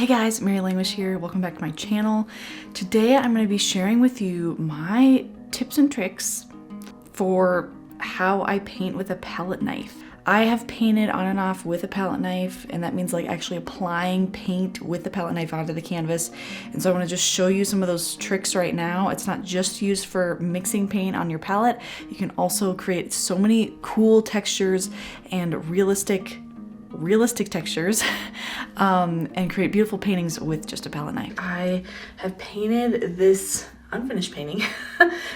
Hey guys, Mary Languish here. Welcome back to my channel. Today I'm going to be sharing with you my tips and tricks for how I paint with a palette knife. I have painted on and off with a palette knife, and that means like actually applying paint with the palette knife onto the canvas. And so I want to just show you some of those tricks right now. It's not just used for mixing paint on your palette. You can also create so many cool textures and realistic textures and create beautiful paintings with just a palette knife. I have painted this unfinished painting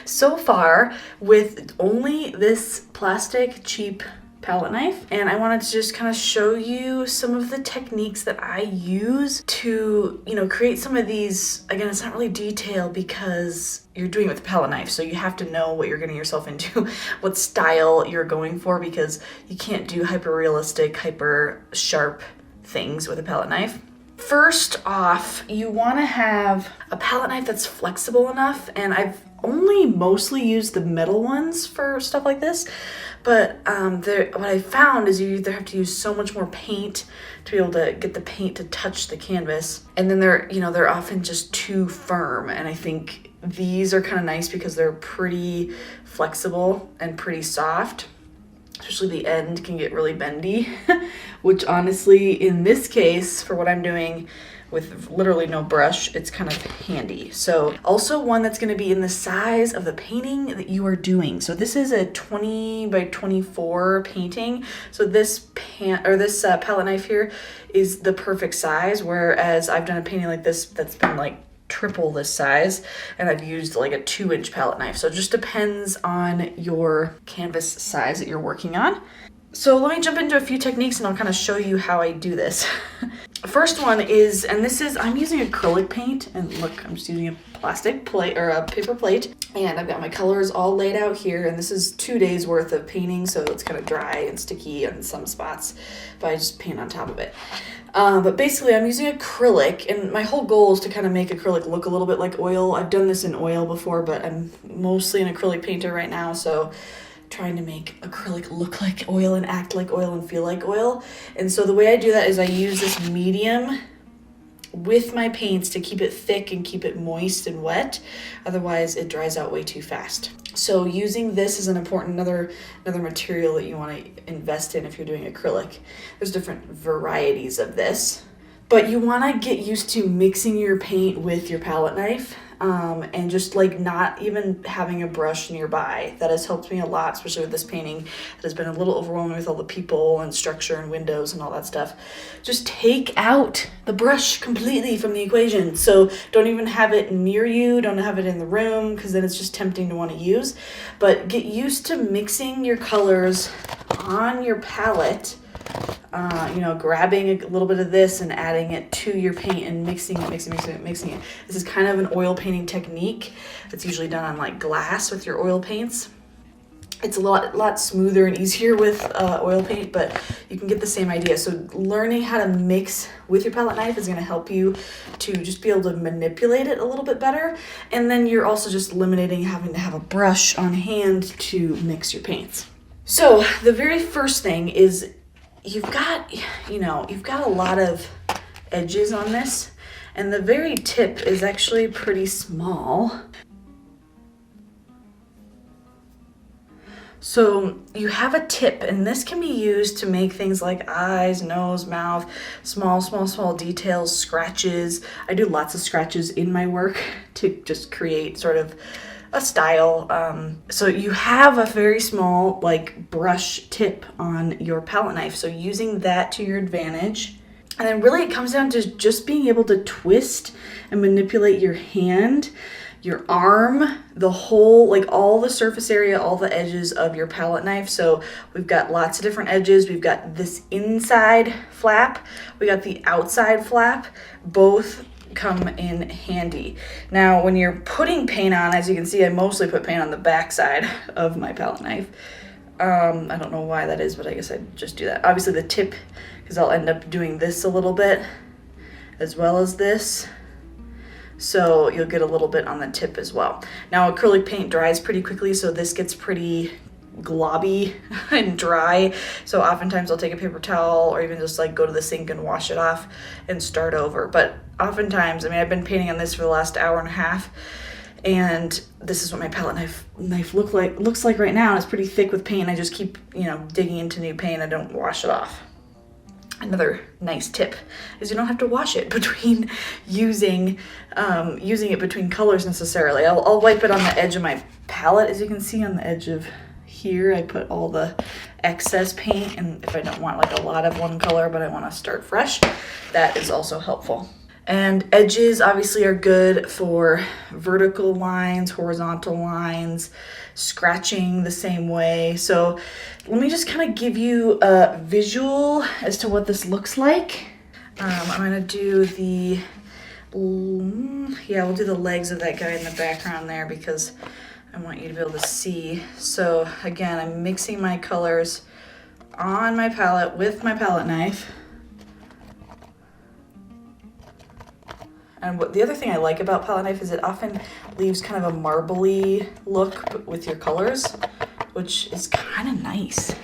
so far with only this plastic cheap palette knife, and I wanted to just kind of show you some of the techniques that I use to, create some of these. Again, it's not really detailed because you're doing it with a palette knife, so you have to know what you're getting yourself into, what style you're going for, because you can't do hyper realistic, hyper sharp things with a palette knife. First off, you want to have a palette knife that's flexible enough, and I've only mostly used the metal ones for stuff like this, but what I found is you either have to use so much more paint to be able to get the paint to touch the canvas, and then they're often just too firm, and I think these are kind of nice because they're pretty flexible and pretty soft. Especially the end can get really bendy, which honestly, in this case, for what I'm doing with literally no brush, it's kind of handy. So also one that's going to be in the size of the painting that you are doing. So this is a 20 by 24 painting. So this palette knife here is the perfect size, whereas I've done a painting like this that's been like triple this size, and I've used like a 2-inch palette knife. So it just depends on your canvas size that you're working on. So let me jump into a few techniques and I'll kind of show you how I do this. First one is, and I'm using acrylic paint, and look, I'm just using a plastic plate or a paper plate, and I've got my colors all laid out here, and this is 2 days worth of painting, so it's kind of dry and sticky in some spots, but I just paint on top of it. But basically I'm using acrylic, and my whole goal is to kind of make acrylic look a little bit like oil. I've done this in oil before, but I'm mostly an acrylic painter right now, so trying to make acrylic look like oil and act like oil and feel like oil. And so the way I do that is I use this medium with my paints to keep it thick and keep it moist and wet. Otherwise it dries out way too fast. So using this is another material that you want to invest in if you're doing acrylic. There's different varieties of this, but you want to get used to mixing your paint with your palette knife. And just like not even having a brush nearby. That has helped me a lot, especially with this painting that has been a little overwhelming with all the people and structure and windows and all that stuff. Just take out the brush completely from the equation. So don't even have it near you, don't have it in the room, because then it's just tempting to want to use. But get used to mixing your colors on your palette. Grabbing a little bit of this and adding it to your paint and mixing it. This is kind of an oil painting technique that's usually done on like glass with your oil paints. It's a lot smoother and easier with oil paint, but you can get the same idea. So learning how to mix with your palette knife is going to help you to just be able to manipulate it a little bit better. And then you're also just eliminating having to have a brush on hand to mix your paints. So the very first thing is you've got a lot of edges on this, and the very tip is actually pretty small. So you have a tip, and this can be used to make things like eyes, nose, mouth, small details, scratches. I do lots of scratches in my work to just create sort of a style. So you have a very small like brush tip on your palette knife, so using that to your advantage. And then really it comes down to just being able to twist and manipulate your hand, your arm, the whole, like all the surface area, all the edges of your palette knife. So we've got lots of different edges. We've got this inside flap, we got the outside flap, both come in handy. Now when you're putting paint on, as you can see, I mostly put paint on the back side of my palette knife. I don't know why that is, but I guess I just do that. Obviously the tip, because I'll end up doing this a little bit as well as this, so you'll get a little bit on the tip as well. Now acrylic paint dries pretty quickly, so this gets pretty globby and dry. So oftentimes I'll take a paper towel or even just like go to the sink and wash it off and start over. But oftentimes, I mean, I've been painting on this for the last hour and a half, and this is what my palette knife looks like right now. And it's pretty thick with paint. I just keep, you know, digging into new paint. I don't wash it off. Another nice tip is you don't have to wash it between using it between colors necessarily. I'll wipe it on the edge of my palette. As you can see on the edge of here, I put all the excess paint, and if I don't want like a lot of one color but I want to start fresh, that is also helpful. And edges obviously are good for vertical lines, horizontal lines, scratching the same way. So let me just kind of give you a visual as to what this looks like. I'm gonna do we'll do the legs of that guy in the background there because I want you to be able to see. So again, I'm mixing my colors on my palette with my palette knife. And the other thing I like about palette knife is it often leaves kind of a marbly look with your colors, which is kind of nice.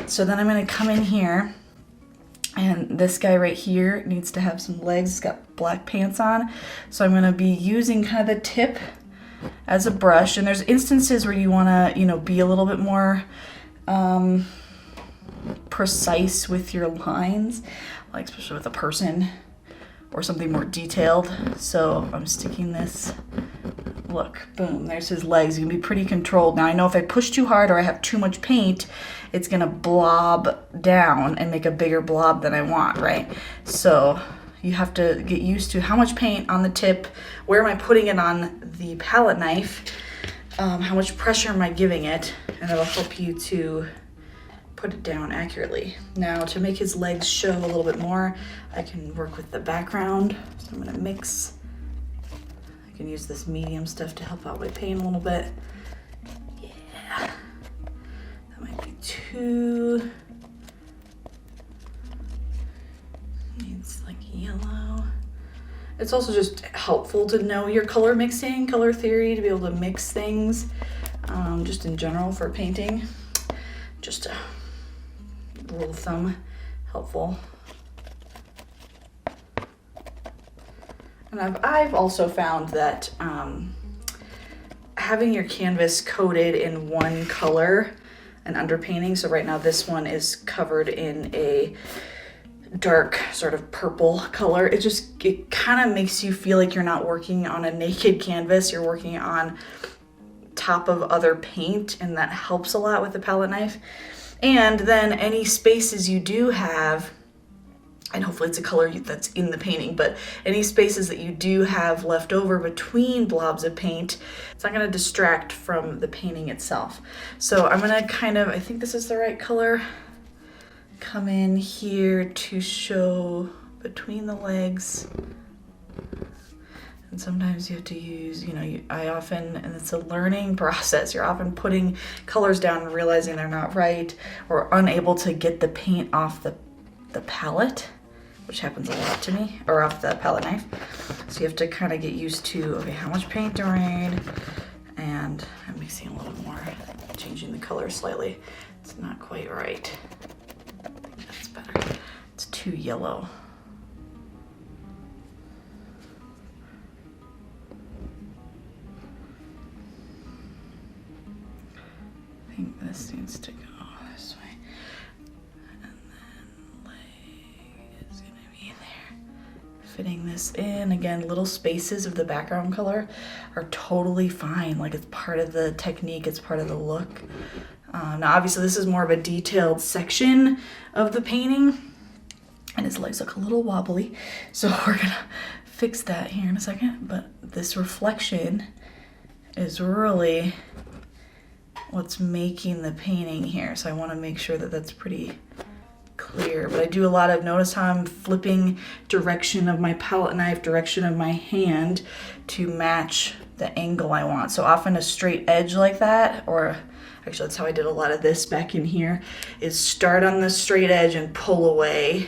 So then I'm going to come in here, and this guy right here needs to have some legs. It's got black pants on. So I'm going to be using kind of the tip as a brush. And there's instances where you want to, you know, be a little bit more precise with your lines, like especially with a person or something more detailed. So I'm sticking this, look, boom, there's his legs. You can be pretty controlled. Now I know if I push too hard or I have too much paint, it's gonna blob down and make a bigger blob than I want, right? So you have to get used to how much paint on the tip, where am I putting it on the palette knife, how much pressure am I giving it, and that'll help you to put it down accurately. Now to make his legs show a little bit more, I can work with the background. So I'm gonna mix. I can use this medium stuff to help out my paint a little bit. Yeah, that might be too, needs like yellow. It's also just helpful to know your color mixing, color theory, to be able to mix things, just in general for painting. Just a rule of thumb, helpful. And I've also found that having your canvas coated in one color and underpainting, so right now this one is covered in a dark sort of purple color, it kind of makes you feel like you're not working on a naked canvas, you're working on top of other paint, and that helps a lot with the palette knife. And then any spaces you do have, and hopefully it's a color that's in the painting, but any spaces that you do have left over between blobs of paint, it's not gonna distract from the painting itself. So I'm gonna kind of, I think this is the right color, come in here to show between the legs. And sometimes you have to use, you know, and it's a learning process. You're often putting colors down and realizing they're not right, or unable to get the paint off the palette, which happens a lot to me, or off the palette knife. So you have to kind of get used to, okay, how much paint do I need? And I'm mixing a little more, changing the color slightly. It's not quite right. I think that's better. It's too yellow. I think this needs to go this way. And then leg is gonna be there. Fitting this in. Again, little spaces of the background color are totally fine. Like, it's part of the technique, it's part of the look. Now obviously this is more of a detailed section of the painting, and his legs look a little wobbly. So we're gonna fix that here in a second. But this reflection is really what's making the painting here. So I want to make sure that that's pretty clear. But I do a lot of, notice how I'm flipping direction of my palette knife, direction of my hand to match the angle I want. So often a straight edge like that, or actually that's how I did a lot of this back in here, is start on the straight edge and pull away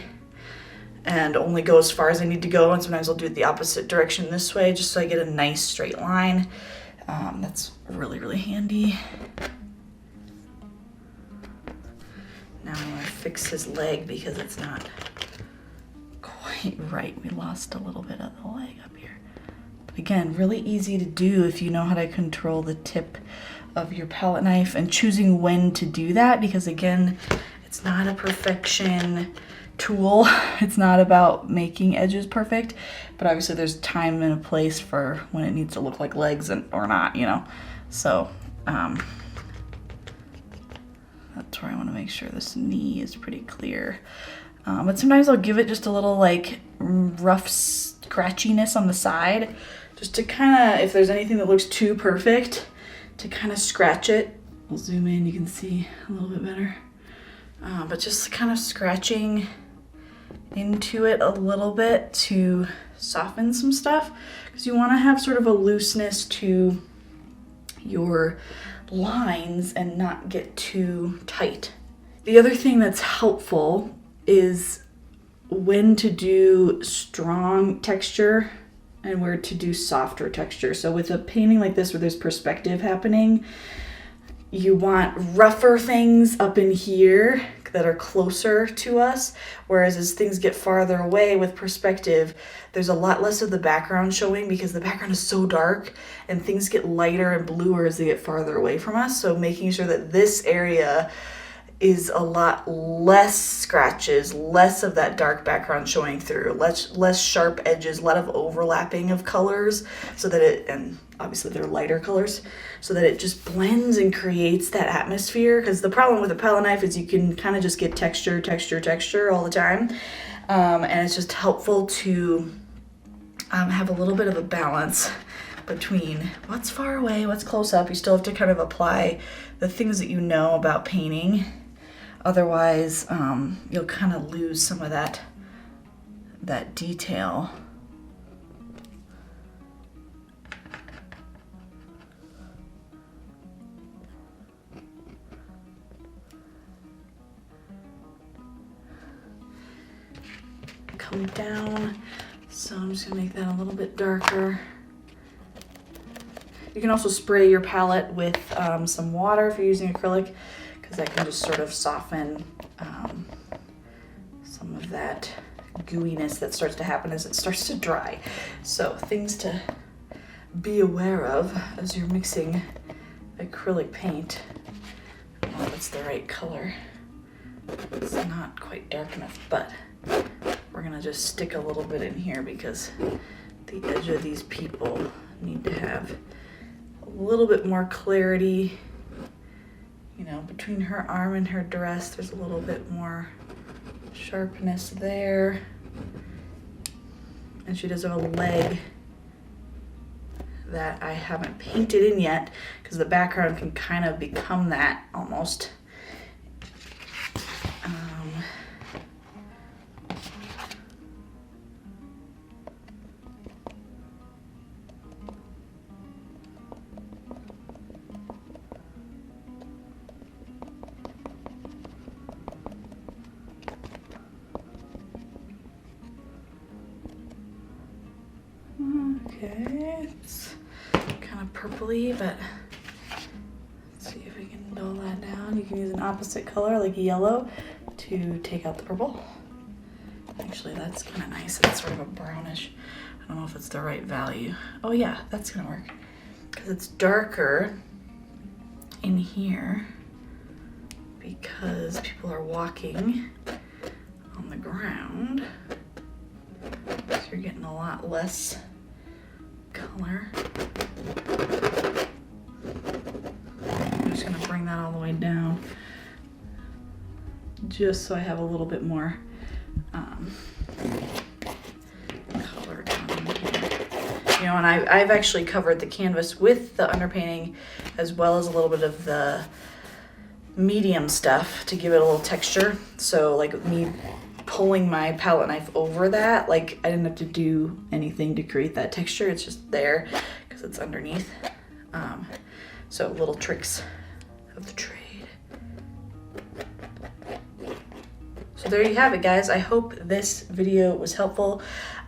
and only go as far as I need to go. And sometimes I'll do it the opposite direction this way, just so I get a nice straight line. That's really, really handy. Now I'm gonna fix his leg because it's not quite right. We lost a little bit of the leg up here. But again, really easy to do if you know how to control the tip of your palette knife and choosing when to do that, because again, it's not a perfection tool. It's not about making edges perfect, but obviously there's time and a place for when it needs to look like legs and or not, you know. So that's where I want to make sure this knee is pretty clear. But sometimes I'll give it just a little like rough scratchiness on the side, just to kind of, if there's anything that looks too perfect, to kind of scratch it. We'll zoom in, you can see a little bit better. But just kind of scratching into it a little bit to soften some stuff, because you want to have sort of a looseness to your lines and not get too tight. The other thing that's helpful is when to do strong texture and where to do softer texture. So with a painting like this where there's perspective happening, you want rougher things up in here that are closer to us, whereas as things get farther away with perspective, there's a lot less of the background showing because the background is so dark and things get lighter and bluer as they get farther away from us. So making sure that this area is a lot less scratches, less of that dark background showing through, less sharp edges, a lot of overlapping of colors, so that it, and obviously they're lighter colors, so that it just blends and creates that atmosphere. Because the problem with a palette knife is you can kind of just get texture all the time, and it's just helpful to have a little bit of a balance between what's far away, what's close up. You still have to kind of apply the things that you know about painting. Otherwise, you'll kind of lose some of that detail. Come down, so I'm just gonna make that a little bit darker. You can also spray your palette with some water if you're using acrylic, because that can just sort of soften some of that gooiness that starts to happen as it starts to dry. So things to be aware of as you're mixing acrylic paint. I don't know if it's the right color. It's not quite dark enough, but we're gonna just stick a little bit in here because the edge of these people need to have a little bit more clarity. You know, between her arm and her dress, there's a little bit more sharpness there. And she does have a leg that I haven't painted in yet, because the background can kind of become that almost. Okay, it's kind of purpley, but let's see if we can dull that down. You can use an opposite color like yellow to take out the purple. Actually, that's kind of nice. It's sort of a brownish. I don't know if it's the right value. Oh yeah, that's gonna work, because it's darker in here because people are walking on the ground. So you're getting a lot less color. I'm just gonna bring that all the way down just so I have a little bit more color down here. You know, and I've actually covered the canvas with the underpainting as well as a little bit of the medium stuff to give it a little texture. So like me pulling my palette knife over that, like I didn't have to do anything to create that texture. It's just there because it's underneath. So little tricks of the trade. So there you have it, guys. I hope this video was helpful.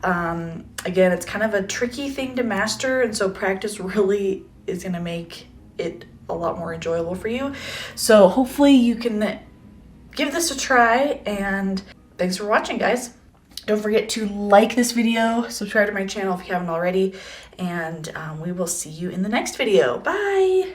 Again, it's kind of a tricky thing to master, and so practice really is gonna make it a lot more enjoyable for you. So hopefully you can give this a try, and thanks for watching, guys. Don't forget to like this video, subscribe to my channel if you haven't already, and we will see you in the next video. Bye!